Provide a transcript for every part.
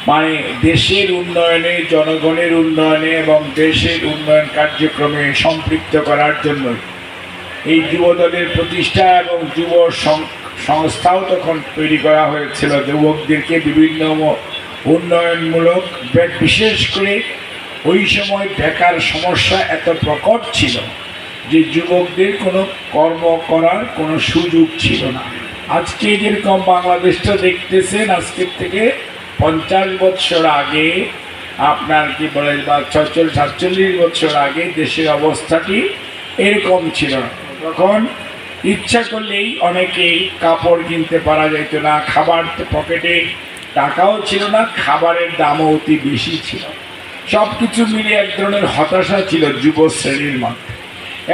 মানে দেশের উন্নয়নে, জনগণের উন্নয়নে এবং দেশের উন্নয়ন কার্যক্রমে সম্পৃক্ত করার জন্য এই যুবদলের প্রতিষ্ঠা এবং যুব সংস্থাও তখন তৈরি করা হয়েছিল। যুবকদেরকে বিভিন্ন উন্নয়নমূলক, বিশেষ করে ওই সময় বেকার সমস্যা এত প্রকট ছিল যে যুবকদের কোনো কর্ম করার কোনো সুযোগ ছিল না। আজকে যেরকম বাংলাদেশটা দেখতেছেন, আজকের থেকে 50 বছর আগে, আপনার কি বলে বা 47 বছর আগে দেশের অবস্থাটি এরকম ছিল না। তখন ইচ্ছা করলেই অনেকেই কাপড় কিনতে পারা যেত না, খাবার পকেটে টাকাও ছিল না, খাবারের দামও অতি বেশি ছিল। সব কিছু মিলে এক ধরনের হতাশা ছিল যুব শ্রেণীর মধ্যে।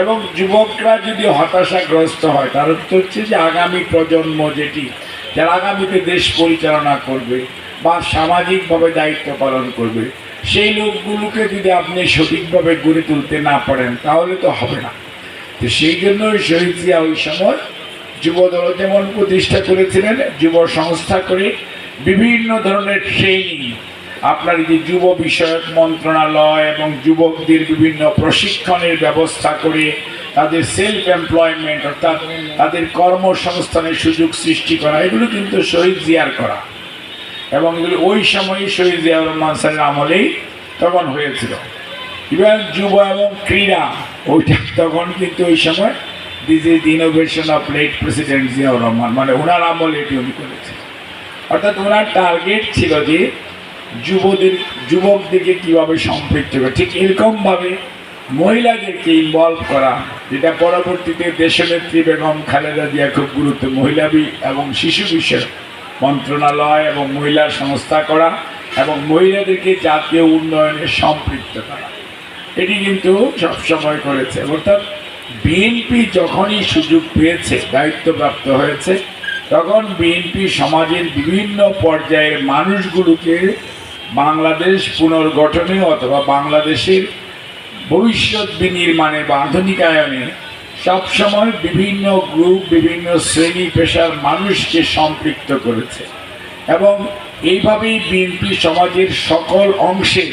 এবং যুবকরা যদি হতাশাগ্রস্ত হয়, তার অর্থ হচ্ছে যে আগামী প্রজন্ম যারা আগামীতে দেশ পরিচালনা করবে বা সামাজিকভাবে দায়িত্ব পালন করবে, সেই লোকগুলোকে যদি আপনি সঠিকভাবে গড়ে তুলতে না পারেন তাহলে তো হবে না। তো সেই জন্য শহীদ জিয়া ওই সময় যুবদল যেমন প্রতিষ্ঠা করেছিলেন, যুব সংস্থা করে বিভিন্ন ধরনের ট্রেনিং, আপনার যে যুব বিষয়ক মন্ত্রণালয় এবং যুবকদের বিভিন্ন প্রশিক্ষণের ব্যবস্থা করে তাদের সেলফ এমপ্লয়মেন্ট অর্থাৎ তাদের কর্মসংস্থানের সুযোগ সৃষ্টি করা, এগুলো কিন্তু শহীদ জিয়ার করা। এবং এগুলো ওই সময়ই শহীদ জিয়াউর রহমান স্যারের আমলেই তখন হয়েছিল। ইভেন যুব এবং ক্রীড়া, ওইটা তখন কিন্তু ওই সময় this is innovation of late president Ziaur Rahman, মানে ওনার আমলে এটি উনি করেছেন। অর্থাৎ ওনার টার্গেট ছিল যে যুবকদেরকে কীভাবে সম্পৃক্ত করে, ঠিক এরকমভাবে মহিলাদেরকে ইনভলভ করা, যেটা পরবর্তীতে দেশনেত্রী বেগম খালেদা জিয়া খুব গুরুত্ব, মহিলা এবং শিশু বিষয়ক মন্ত্রণালয় এবং মহিলা সংস্থা করা এবং মহিলাদেরকে জাতীয় উন্নয়নে সম্পৃক্ত করা, এটি কিন্তু সবসময় করেছে। অর্থাৎ বিএনপি যখনই সুযোগ পেয়েছে, দায়িত্বপ্রাপ্ত হয়েছে, তখন বিএনপি সমাজের বিভিন্ন পর্যায়ের মানুষগুলোকে বাংলাদেশ পুনর্গঠনে অথবা বাংলাদেশের ভবিষ্যৎ বিনির্মাণে বা আধুনিকায়নে সবসময় বিভিন্ন গ্রুপ, বিভিন্ন শ্রেণী পেশার মানুষকে সম্পৃক্ত করেছে। এবং এইভাবেই বিএনপি সমাজের সকল অংশে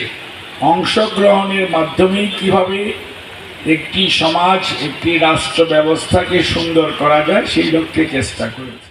অংশগ্রহণের মাধ্যমেই কীভাবে একটি সমাজ, একটি রাষ্ট্র ব্যবস্থাকে সুন্দর করা যায় সেই লক্ষ্যে চেষ্টা করেছে।